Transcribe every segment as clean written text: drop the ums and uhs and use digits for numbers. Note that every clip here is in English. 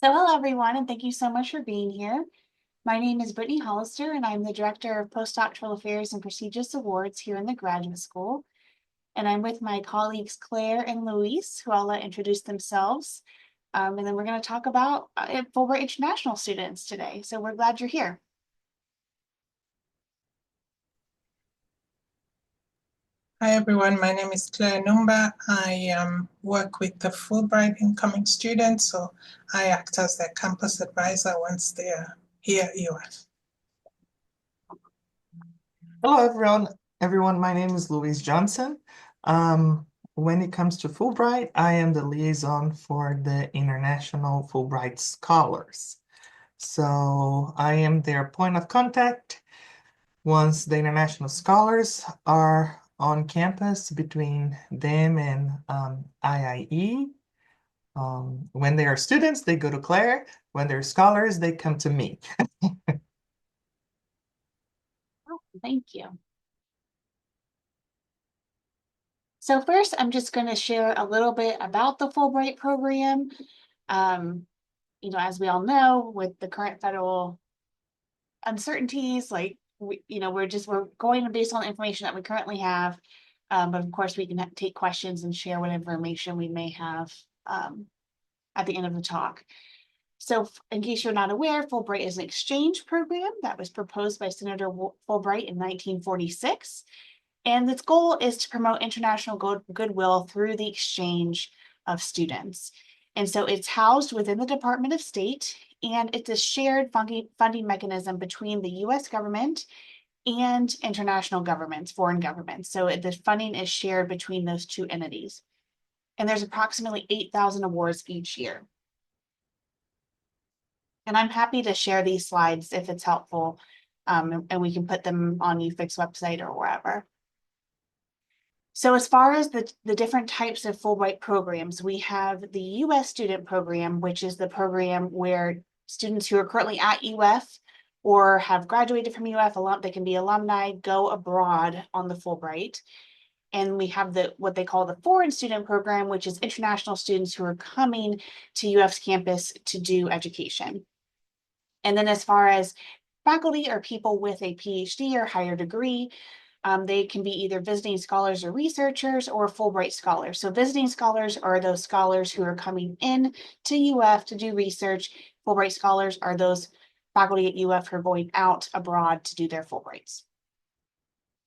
So hello, everyone, and thank you so much for being here. My name is Brittany Hollister, and I'm the Director of Postdoctoral Affairs and Prestigious Awards here in the Graduate School. And I'm with my colleagues Claire and Louise, who I'll let introduce themselves. And then we're going to talk about Fulbright International students today. So we're glad you're here. Hi everyone, my name is Claire Anumba. I work with the Fulbright incoming students, so I act as their campus advisor once they're here at UF. Hello, everyone. My name is Louise Johnson. When it comes to Fulbright, I am the liaison for the International Fulbright Scholars. So I am their point of contact once the international scholars are on campus between them and IIE. When they are students, they go to Claire. When they're scholars, they come to me. Thank you. So first, I'm just going to share a little bit about the Fulbright program. As we all know, with the current federal uncertainties, like we're going based on the information that we currently have. But of course, we can take questions and share what information we may have at the end of the talk. So in case you're not aware, Fulbright is an exchange program that was proposed by Senator Fulbright in 1946. And its goal is to promote international goodwill through the exchange of students. And so it's housed within the Department of State, and it's a shared funding mechanism between the US government and international governments, foreign governments. So the funding is shared between those two entities. And there's approximately 8,000 awards each year. And I'm happy to share these slides if it's helpful, and we can put them on UFIC's website or wherever. So as far as the different types of Fulbright programs, we have the US student program, which is the program where students who are currently at UF or have graduated from UF, they can be alumni, go abroad on the Fulbright. And we have what they call the foreign student program, which is international students who are coming to UF's campus to do education. And then as far as faculty or people with a PhD or higher degree, they can be either visiting scholars or researchers or Fulbright scholars. So visiting scholars are those scholars who are coming in to UF to do research. Fulbright scholars are those faculty at UF who are going out abroad to do their Fulbrights.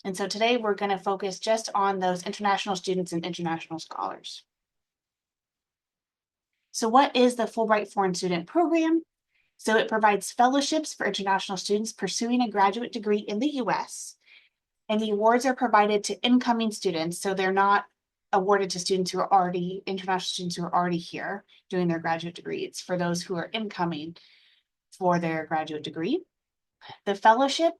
And so today we're going to focus just on those international students and international scholars. So what is the Fulbright Foreign Student Program? So it provides fellowships for international students pursuing a graduate degree in the US. And the awards are provided to incoming students. So they're not awarded to students who are international students who are already here doing their graduate degree. It's for those who are incoming for their graduate degree. The fellowship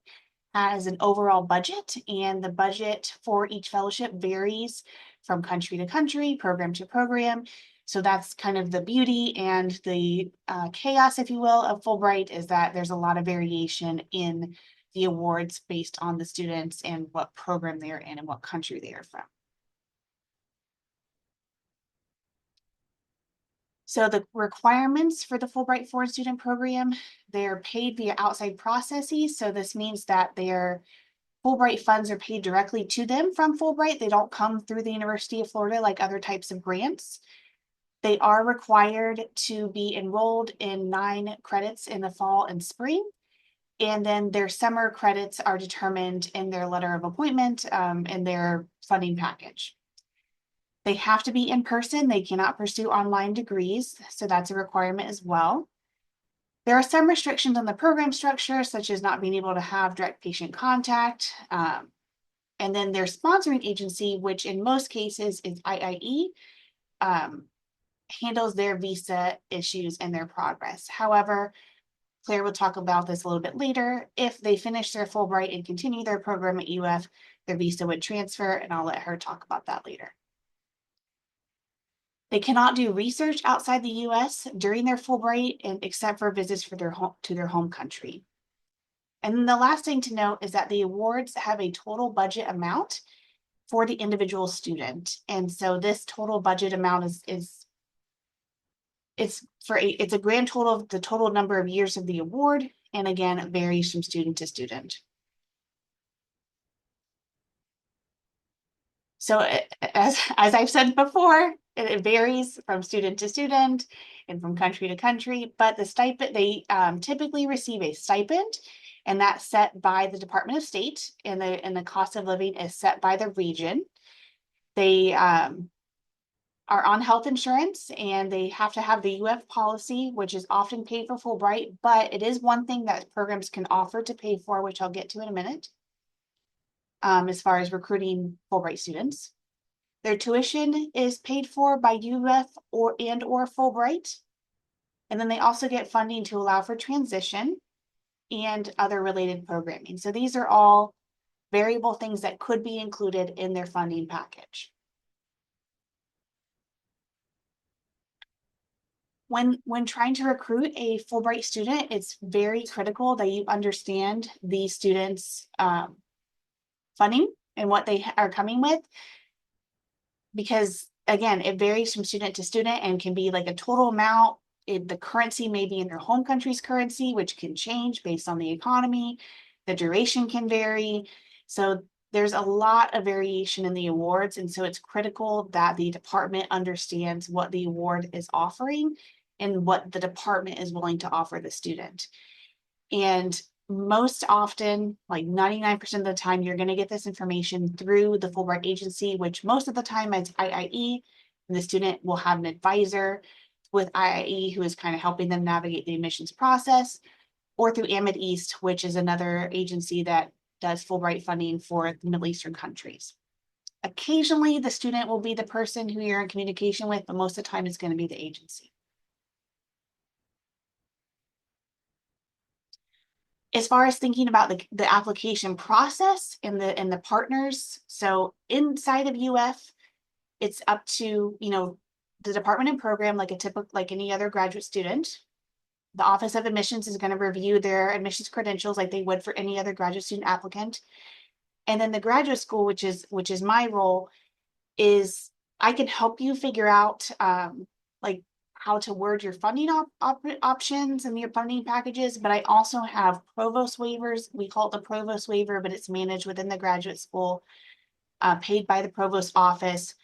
has an overall budget, and the budget for each fellowship varies from country to country, program to program. So that's kind of the beauty and the chaos, if you will, of Fulbright, is that there's a lot of variation in the awards based on the students and what program they're in and what country they are from. So the requirements for the Fulbright Foreign Student Program, they're paid via outside processes. So this means that their Fulbright funds are paid directly to them from Fulbright. They don't come through the University of Florida like other types of grants. They are required to be enrolled in 9 credits in the fall and spring. And then their summer credits are determined in their letter of appointment and their funding package. They have to be in person. They cannot pursue online degrees. So that's a requirement as well. There are some restrictions on the program structure, such as not being able to have direct patient contact. And then their sponsoring agency, which in most cases is IIE, handles their visa issues and their progress. However, Claire will talk about this a little bit later. If they finish their Fulbright and continue their program at UF, their visa would transfer, and I'll let her talk about that later. They cannot do research outside the US during their Fulbright, except for visits to their home country. And then the last thing to note is that the awards have a total budget amount for the individual student. And so this total budget amount is It's a grand total of the total number of years of the award, and again, it varies from student to student. So as I've said before, it varies from student to student and from country to country, but the stipend, they typically receive a stipend, and that's set by the Department of State, and the cost of living is set by the region. They are on health insurance, and they have to have the UF policy, which is often paid for Fulbright, but it is one thing that programs can offer to pay for, which I'll get to in a minute, as far as recruiting Fulbright students. Their tuition is paid for by UF or Fulbright. And then they also get funding to allow for transition and other related programming. So these are all variable things that could be included in their funding package. When trying to recruit a Fulbright student, it's very critical that you understand the students' funding and what they are coming with, because again, it varies from student to student and can be like a total amount. The currency may be in their home country's currency, which can change based on the economy. The duration can vary. So there's a lot of variation in the awards. And so it's critical that the department understands what the award is offering and what the department is willing to offer the student. And most often, like 99% of the time, you're going to get this information through the Fulbright agency, which most of the time is IIE, and the student will have an advisor with IIE who is kind of helping them navigate the admissions process, or through Amid East, which is another agency that does Fulbright funding for the Middle Eastern countries. Occasionally, the student will be the person who you're in communication with, but most of the time it's going to be the agency. As far as thinking about the application process and the partners, so inside of UF, it's up to, you know, the department and program, like any other graduate student. The Office of Admissions is going to review their admissions credentials like they would for any other graduate student applicant. And then the graduate school, which is my role, is I can help you figure out like how to word your funding options and your funding packages, but I also have provost waivers. We call it the provost waiver, but it's managed within the graduate school, paid by the provost office,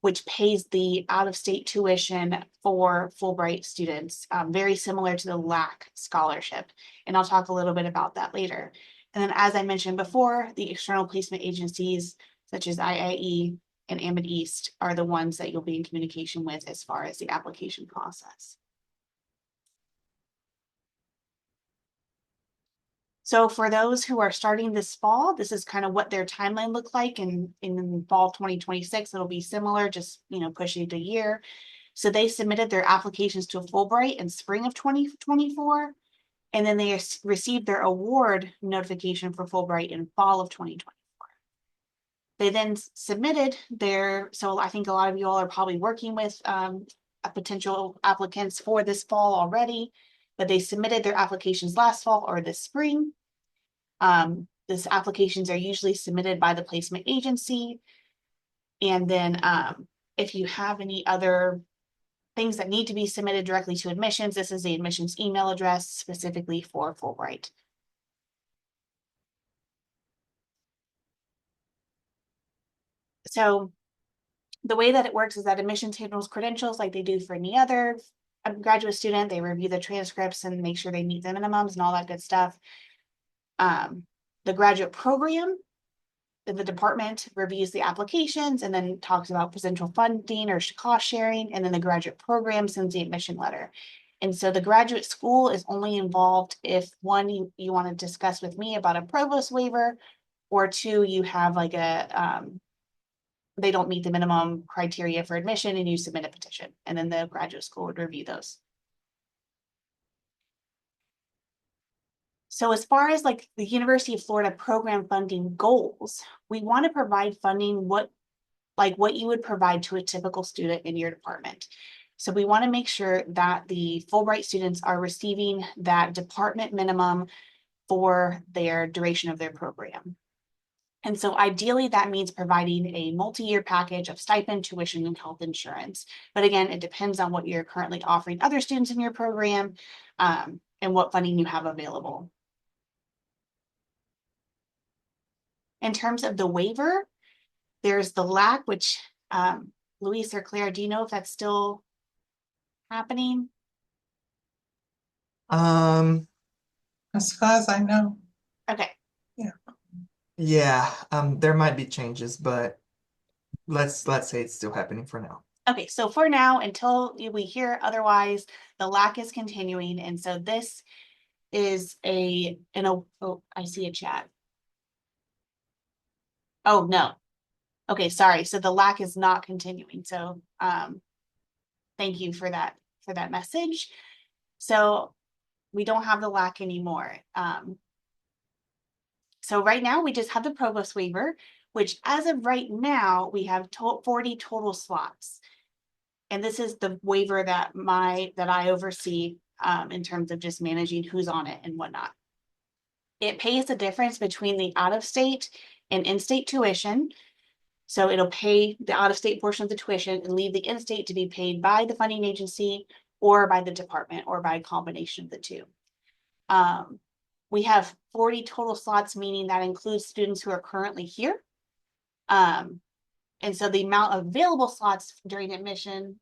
which pays the out-of-state tuition for Fulbright students, very similar to the LAC scholarship. And I'll talk a little bit about that later. And then, as I mentioned before, the external placement agencies, such as IIE and Amid East, are the ones that you'll be in communication with as far as the application process. So for those who are starting this fall, this is kind of what their timeline looked like in fall 2026. It'll be similar, just, you know, pushing it a year. So they submitted their applications to Fulbright in spring of 2024, and then they received their award notification for Fulbright in fall of 2024. They then submitted so I think a lot of you all are probably working with potential applicants for this fall already, but they submitted their applications last fall or this spring. These applications are usually submitted by the placement agency. And then if you have any other things that need to be submitted directly to admissions, this is the admissions email address specifically for Fulbright. So the way that it works is that admissions handles credentials like they do for any other graduate student. They review the transcripts and make sure they meet the minimums and all that good stuff. The graduate program, the department reviews the applications and then talks about potential funding or cost sharing. And then the graduate program sends the admission letter. And so the graduate school is only involved if one, you want to discuss with me about a provost waiver, or two, you have like they don't meet the minimum criteria for admission and you submit a petition, and then the graduate school would review those. So as far as like the University of Florida program funding goals, we want to provide funding what you would provide to a typical student in your department. So we want to make sure that the Fulbright students are receiving that department minimum for their duration of their program. And so ideally that means providing a multi-year package of stipend, tuition, and health insurance. But again, it depends on what you're currently offering other students in your program, and what funding you have available. In terms of the waiver, there's the LAC, which Luis or Claire, do you know if that's still happening? As far as I know, Okay, Yeah, there might be changes, but let's say it's still happening for now. okay, so for now, until we hear otherwise, the LAC is continuing. And so this is oh, I see a chat. Oh, no. Okay, sorry. So the LAC is not continuing. So thank you for that message. So we don't have the LAC anymore. So right now we just have the provost waiver, which as of right now, we have 40 total slots. And this is the waiver that I oversee in terms of just managing who's on it and whatnot. It pays the difference between the out-of-state and in-state tuition. So it'll pay the out-of-state portion of the tuition and leave the in-state to be paid by the funding agency or by the department or by a combination of the two. We have 40 total slots, meaning that includes students who are currently here. And so the amount of available slots during admission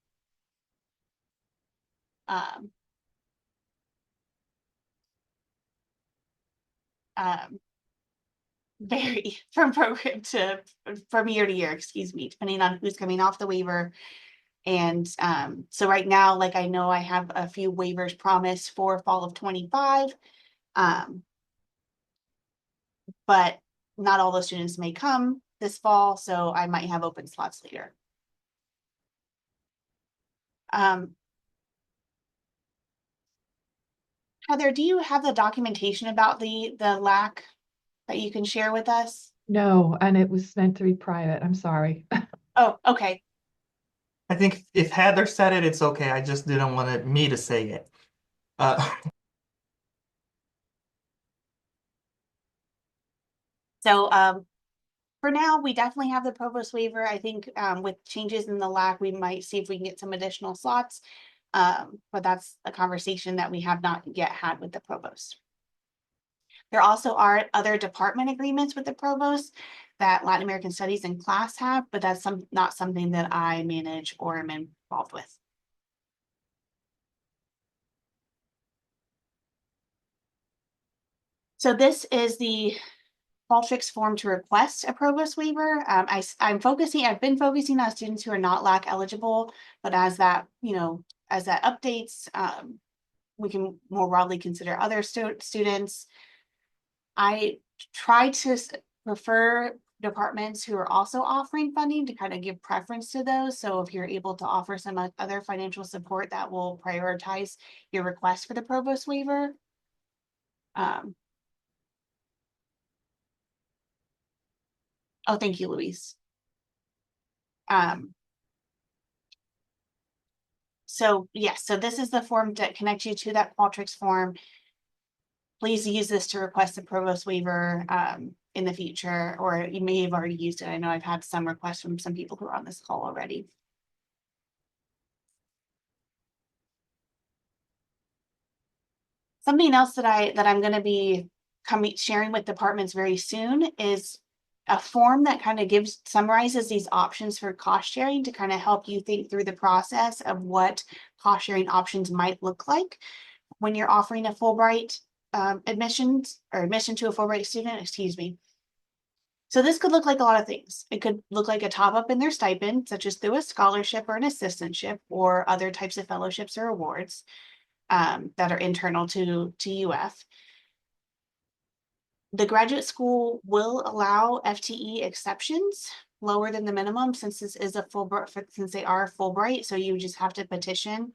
vary from year to year, excuse me, depending on who's coming off the waiver. And so right now, like I know I have a few waivers promised for fall of 25, but not all those students may come this fall, so I might have open slots later. Heather, do you have the documentation about the LAC that you can share with us? No, and it was meant to be private. I'm sorry. Oh, okay. I think if Heather said it, it's okay. I just didn't want me to say it. So for now, we definitely have the provost waiver. I think with changes in the LAC, we might see if we can get some additional slots. But that's a conversation that we have not yet had with the provost. There also are other department agreements with the provost that Latin American Studies and class have, but that's not something that I manage or am involved with. So this is the Qualtrics form to request a provost waiver. I've been focusing on students who are not LAC eligible, but as that updates, we can more broadly consider other students. I try to prefer departments who are also offering funding to kind of give preference to those. So if you're able to offer some other financial support, that will prioritize your request for the provost waiver. Oh, thank you, Luis. So yes, so this is the form to connect you to that Qualtrics form. Please use this to request a provost waiver in the future, or you may have already used it. I know I've had some requests from some people who are on this call already. Something else that I'm going to be sharing with departments very soon is a form that kind of summarizes these options for cost sharing to kind of help you think through the process of what cost sharing options might look like when you're offering a Fulbright admission to a Fulbright student, excuse me. So this could look like a lot of things. It could look like a top up in their stipend, such as through a scholarship or an assistantship or other types of fellowships or awards that are internal to UF. The graduate school will allow FTE exceptions lower than the minimum since this is a Fulbright, since they are Fulbright. So you just have to petition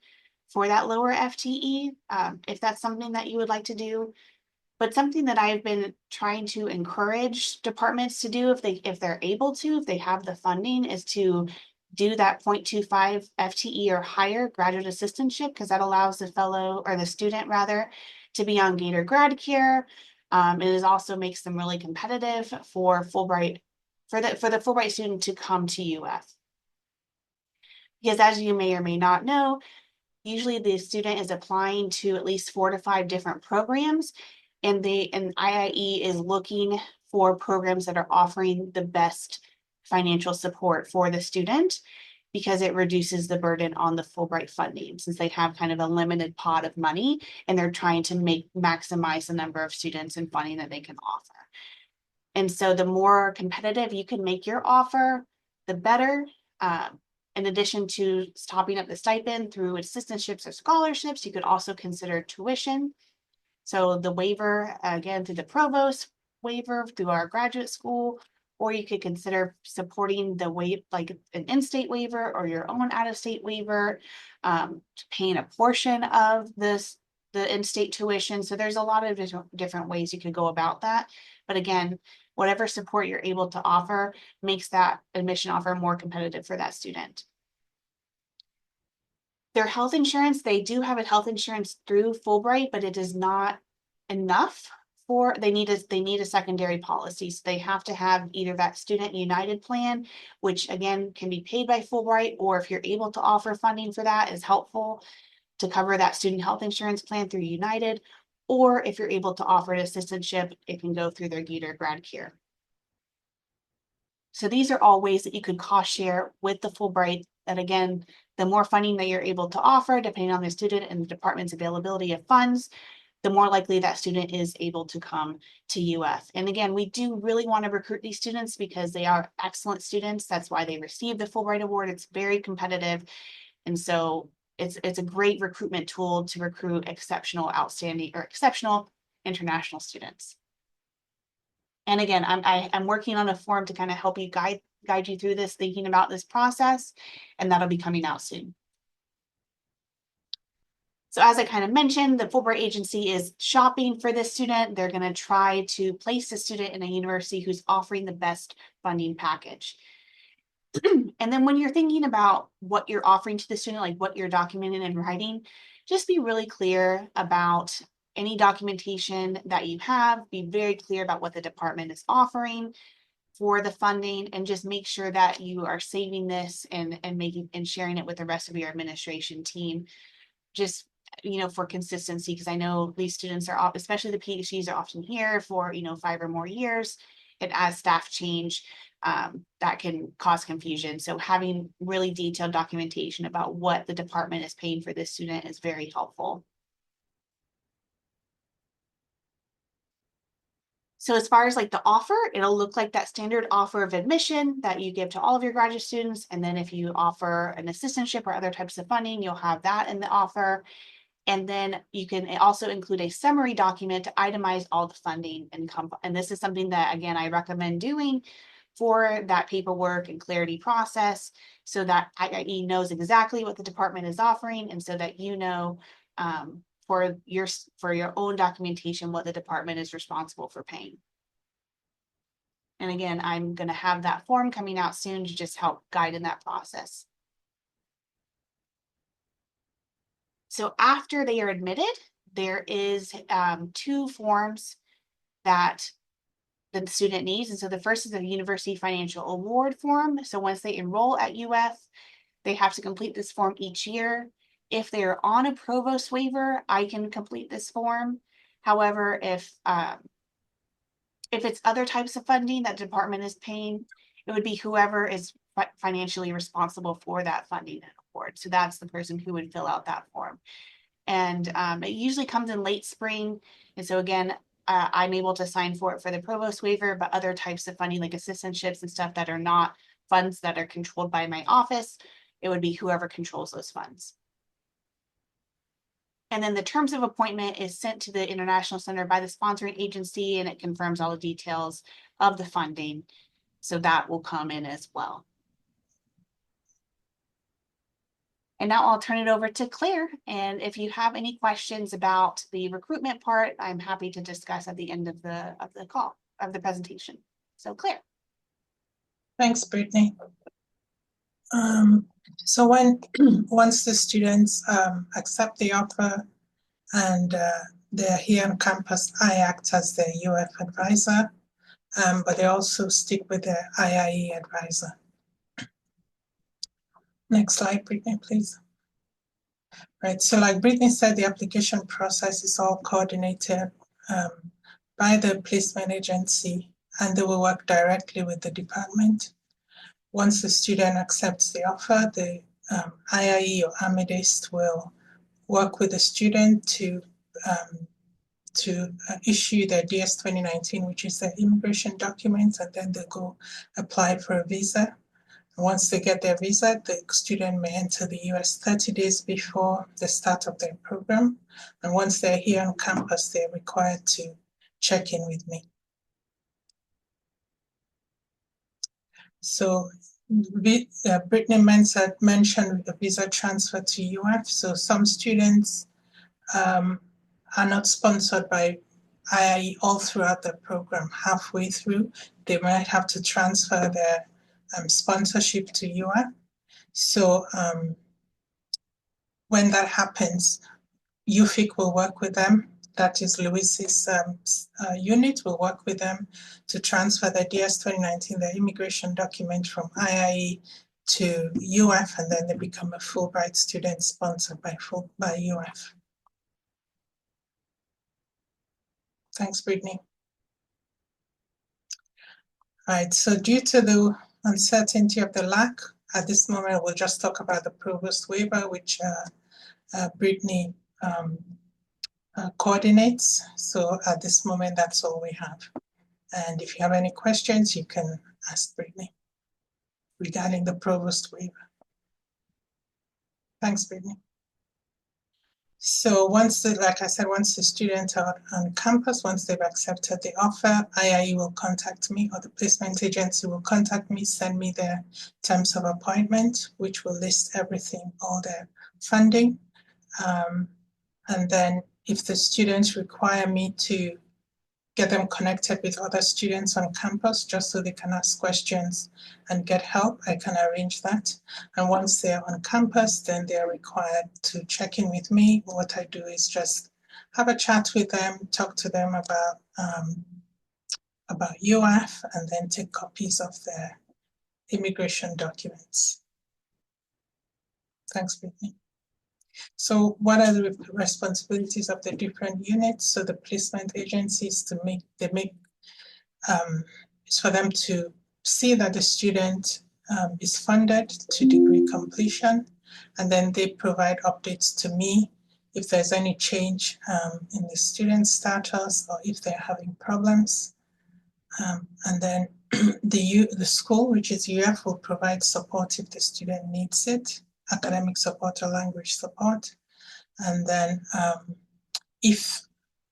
for that lower FTE if that's something that you would like to do. But something that I've been trying to encourage departments to do if they're able to, if they have the funding, is to do that 0.25 FTE or higher graduate assistantship, because that allows the fellow or the student rather to be on Gator Grad Care It also makes them really competitive for Fulbright, for the Fulbright student to come to UF. Because as you may or may not know, usually the student is applying to at least 4 to 5 different programs, and IIE is looking for programs that are offering the best financial support for the student, because it reduces the burden on the Fulbright funding, since they have kind of a limited pot of money and they're trying to maximize the number of students and funding that they can offer. And so the more competitive you can make your offer, the better. In addition to topping up the stipend through assistantships or scholarships, you could also consider tuition. So the waiver, again, through the provost waiver through our graduate school, or you could consider supporting the like an in-state waiver or your own out-of-state waiver, paying a portion of the in-state tuition. So there's a lot of different ways you could go about that. But again, whatever support you're able to offer makes that admission offer more competitive for that student. Their health insurance, they do have a health insurance through Fulbright, but it is not enough for, they need a secondary policy. So they have to have either that Student United plan, which again can be paid by Fulbright, or if you're able to offer funding for that, is helpful to cover that student health insurance plan through United, or if you're able to offer an assistantship, it can go through their Gator Grad Care. So these are all ways that you could cost share with the Fulbright. That again, the more funding that you're able to offer, depending on the student and the department's availability of funds, the more likely that student is able to come to UF. And again, we do really want to recruit these students because they are excellent students. That's why they received the Fulbright Award. It's very competitive. And so it's a great recruitment tool to recruit exceptional, outstanding, or exceptional international students. And again, I'm working on a form to kind of help you guide you through this, thinking about this process, and that'll be coming out soon. So as I kind of mentioned, the Fulbright agency is shopping for this student. They're going to try to place the student in a university who's offering the best funding package. And then when you're thinking about what you're offering to the student, like what you're documenting and writing, just be really clear about any documentation that you have. Be very clear about what the department is offering for the funding, and just make sure that you are saving this and sharing it with the rest of your administration team. Just, you know, for consistency, because I know these students are, especially the PhDs, are often here for, you know, 5 or more years. And as staff change, that can cause confusion. So having really detailed documentation about what the department is paying for this student is very helpful. So as far as like the offer, it'll look like that standard offer of admission that you give to all of your graduate students. And then if you offer an assistantship or other types of funding, you'll have that in the offer. And then you can also include a summary document to itemize all the funding and this is something that, again, I recommend doing for that paperwork and clarity process, so that IIE knows exactly what the department is offering, and so that you know for your own documentation what the department is responsible for paying. And again, I'm going to have that form coming out soon to just help guide in that process. So after they are admitted, there is 2 forms that the student needs. And so the first is the University Financial Award form. So once they enroll at UF, they have to complete this form each year. If they're on a provost waiver, I can complete this form. However, if it's other types of funding that department is paying, it would be whoever is financially responsible for that funding award. So that's the person who would fill out that form. And it usually comes in late spring. And so again, I'm able to sign for it for the provost waiver, but other types of funding like assistantships and stuff that are not funds that are controlled by my office, it would be whoever controls those funds. And then the terms of appointment is sent to the International Center by the sponsoring agency, and it confirms all the details of the funding. So that will come in as well. And now I'll turn it over to Claire. And if you have any questions about the recruitment part, I'm happy to discuss at the end of the call, of the presentation. So Claire. Thanks, Brittany. So once the students accept the offer and they're here on campus, I act as their UF advisor, but they also stick with their IIE advisor. Next slide, Brittany, please. Right, so like Brittany said, the application process is all coordinated by the placement agency, and they will work directly with the department. Once the student accepts the offer, the IIE or Amidist will work with the student to issue their DS 2019, which is their immigration document, and then they go apply for a visa. Once they get their visa, the student may enter the US 30 days before the start of their program. And once they're here on campus, they're required to check in with me. So Brittany mentioned the visa transfer to UF. So some students are not sponsored by IIE all throughout the program. Halfway through, they might have to transfer their sponsorship to UF. So when that happens, UFIC will work with them. That is Luis's unit will work with them to transfer the DS 2019, the immigration document from IIE to UF, and then they become a Fulbright student sponsored by UF. Thanks, Brittany. All right, so due to the uncertainty of the lack, at this moment, we'll just talk about the provost waiver, which Brittany coordinates. So at this moment, that's all we have. And if you have any questions, you can ask Brittany regarding the provost waiver. Thanks, Brittany. So once, like I said, once the students are on campus, once they've accepted the offer, IIE will contact me, or the placement agency will contact me, send me their terms of appointment, which will list everything, all their funding. And then if the students require me to get them connected with other students on campus just so they can ask questions and get help, I can arrange that. And once they're on campus, then they're required to check in with me. What I do is just have a chat with them, talk to them about UF, and then take copies of their immigration documents. Thanks, Brittany. So what are the responsibilities of the different units? So the placement agencies is for them to see that the student is funded to degree completion, and then they provide updates to me if there's any change in the student status or if they're having problems. And then the school, which is UF, will provide support if the student needs it, academic support or language support. And then if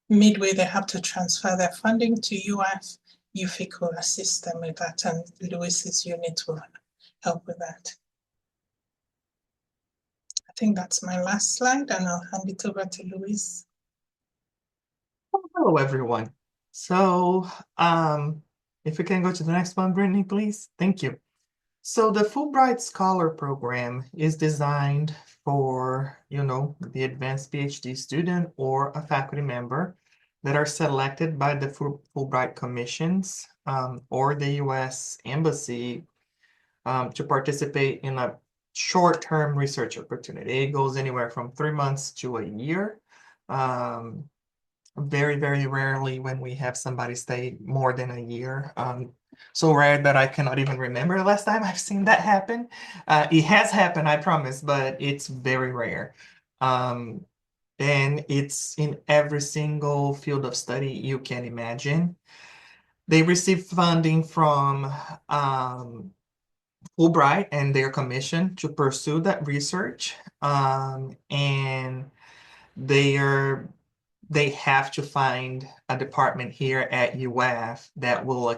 midway they have to transfer their funding to UF, UFIC will assist them with that, and Luis's unit will help with that. I think that's my last slide, and I'll hand it over to Luis. Hello, everyone. So if we can go to the next one, Brittany, please. Thank you. So the Fulbright Scholar Program is designed for, the advanced PhD student or a faculty member that are selected by the Fulbright Commissions or the U.S. Embassy to participate in a short-term research opportunity. It goes anywhere from 3 months to a year. Very, very rarely when we have somebody stay more than a year. So rare that I cannot even remember the last time I've seen that happen. It has happened, I promise, but it's very rare. And it's in every single field of study you can imagine. They receive funding from Fulbright and their commission to pursue that research. And they have to find a department here at UF that will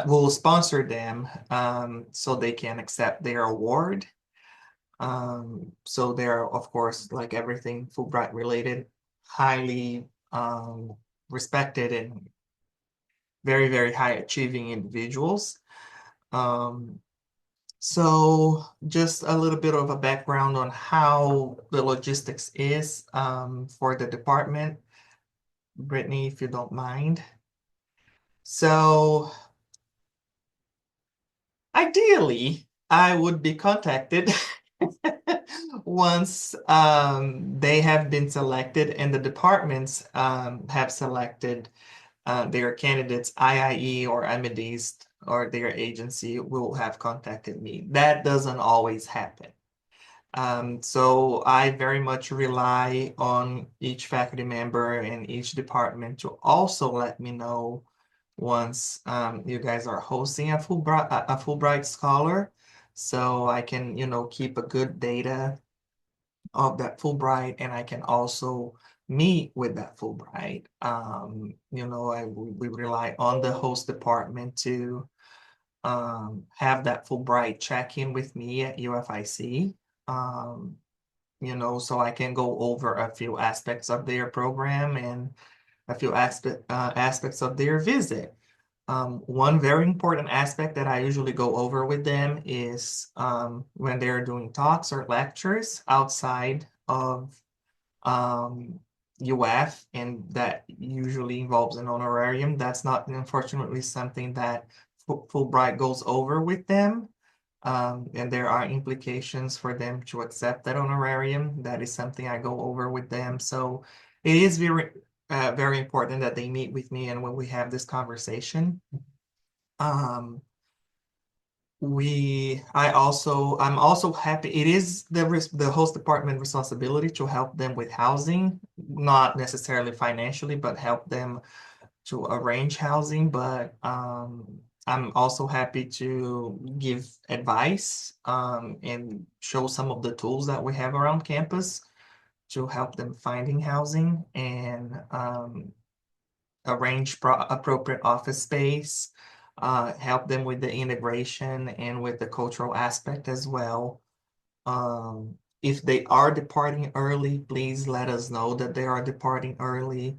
will sponsor them so they can accept their award. So they're, of course, like everything Fulbright related, highly respected and very, very high achieving individuals. So just a little bit of a background on how the logistics is for the department. Brittany, if you don't mind. So ideally, I would be contacted once they have been selected and the departments have selected their candidates. IIE or Amethyst or their agency will have contacted me. That doesn't always happen. So I very much rely on each faculty member and each department to also let me know once you guys are hosting a Fulbright Scholar, so I can, keep a good data of that Fulbright, and I can also meet with that Fulbright. We rely on the host department to have that Fulbright check-in with me at UFIC. So I can go over a few aspects of their program and a few aspects of their visit. One very important aspect that I usually go over with them is when they're doing talks or lectures outside of UF, and that usually involves an honorarium. That's not, unfortunately, something that Fulbright goes over with them. And there are implications for them to accept that honorarium. That is something I go over with them. So it is very important that they meet with me and when we have this conversation. I'm also happy. It is the host department responsibility to help them with housing, not necessarily financially, but help them to arrange housing. But I'm also happy to give advice and show some of the tools that we have around campus to help them finding housing and arrange appropriate office space, help them with the integration and with the cultural aspect as well. If they are departing early, please let us know that they are departing early.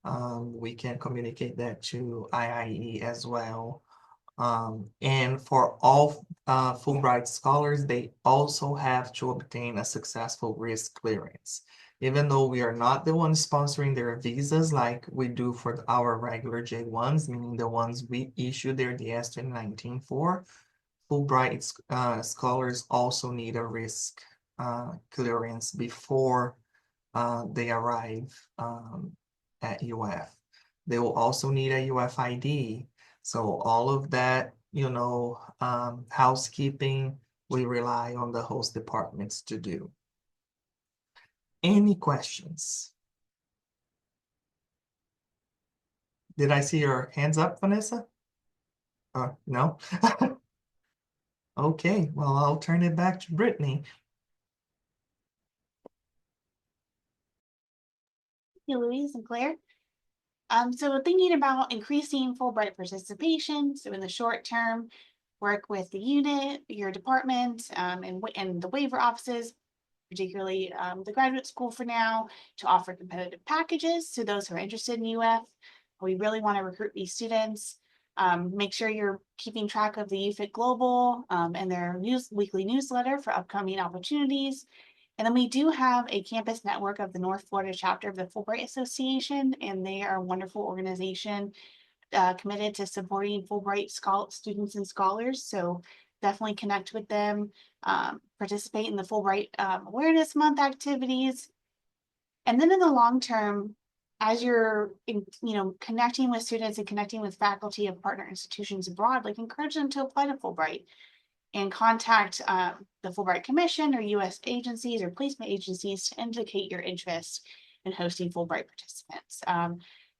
We can communicate that to IIE as well. And for all Fulbright scholars, they also have to obtain a successful risk clearance. Even though we are not the ones sponsoring their visas like we do for our regular J1s, meaning the ones we issue their DS 2019 for, Fulbright scholars also need a risk clearance before they arrive at UF. They will also need a UF ID. So all of that, housekeeping, we rely on the host departments to do. Any questions? Did I see your hands up, Vanessa? No? Okay, well, I'll turn it back to Brittany. Thank you, Louise and Claire. So thinking about increasing Fulbright participation, so in the short term, work with the unit, your department, and the waiver offices, particularly the graduate school for now, to offer competitive packages to those who are interested in UF. We really want to recruit these students. Make sure you're keeping track of the UFIT Global and their weekly newsletter for upcoming opportunities. And then we do have a campus network of the North Florida chapter of the Fulbright Association, and they are a wonderful organization committed to supporting Fulbright students and scholars. So definitely connect with them, participate in the Fulbright Awareness Month activities. And then in the long term, as you're connecting with students and connecting with faculty of partner institutions abroad, like encourage them to apply to Fulbright and contact the Fulbright Commission or US agencies or placement agencies to indicate your interest in hosting Fulbright participants.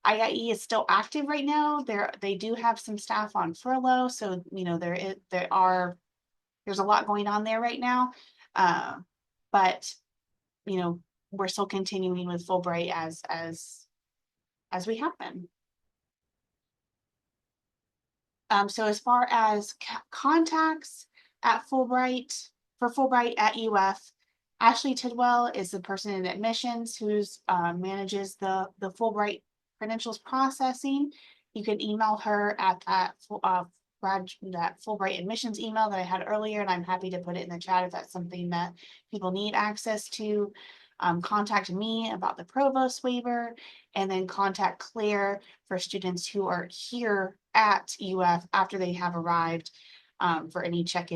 IIE is still active right now. They do have some staff on furlough, so there's a lot going on there right now. But we're still continuing with Fulbright as we have been. So as far as contacts at Fulbright, for Fulbright at UF, Ashley Tidwell is the person in admissions who's manages the Fulbright credentials processing. You can email her at that that Fulbright admissions email that I had earlier, and I'm happy to put it in the chat if that's something that people need access to. Contact me about the provost waiver, and then contact Claire for students who are here at UF after they have arrived for any check-in